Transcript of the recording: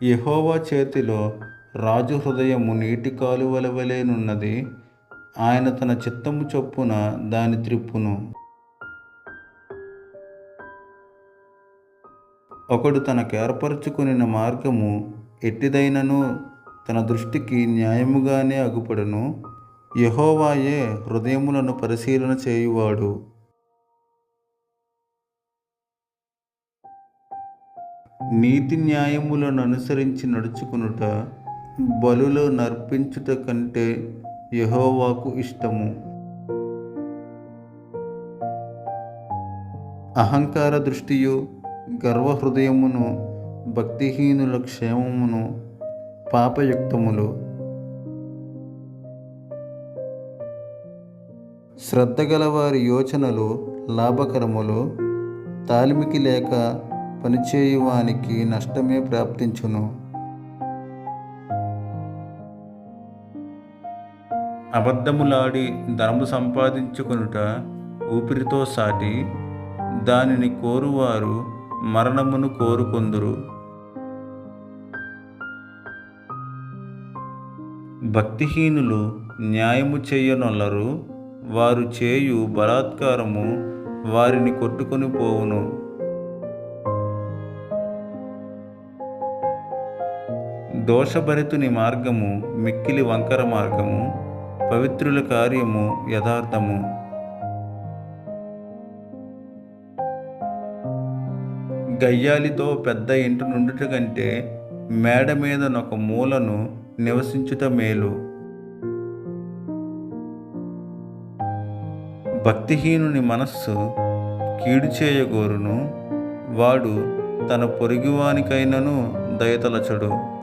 యెహోవా చేతిలో రాజు హృదయము నీటి కాలువల వలెనున్నది. ఆయన తన చిత్తము చొప్పున దాని త్రిప్పును. ఒకడు తనకేర్పరచుకొనిన మార్గము ఎట్టిదైనను తన దృష్టికి న్యాయముగానే అగుపడును. యెహోవాయే హృదయములను పరిశీలన చేయువాడు. నీతి న్యాయములను అనుసరించి నడుచుకునుట బలులు నర్పించుట కంటే యెహోవాకు ఇష్టము. అహంకార దృష్టియు గర్వహృదయమును భక్తిహీనుల క్షేమమును పాపయుక్తములు. శ్రద్ధగలవారి యోచనలు లాభకరములు. తాలిమికి లేక పనిచేయువానికి నష్టమే ప్రాప్తించును. అబద్ధములాడి ధనము సంపాదించుకొనుట ఊపిరితో సాటి. దానిని కోరువారు మరణమును కోరుకొందురు. భక్తిహీనులు న్యాయము చెయ్యనొల్లరు. వారు చేయు బలాత్కారము వారిని కొట్టుకొని పోవును. దోషభరితుని మార్గము మిక్కిలి వంకర మార్గము. పవిత్రుల కార్యము యథార్థము. గయ్యాలితో పెద్ద ఇంటి నుండుట కంటే మేడ మీదనొక మూలను నివసించుట మేలు. భక్తిహీనుని మనస్సు కీడు చేయగోరును. వాడు తన పొరుగువానికైనను దయతలచడు.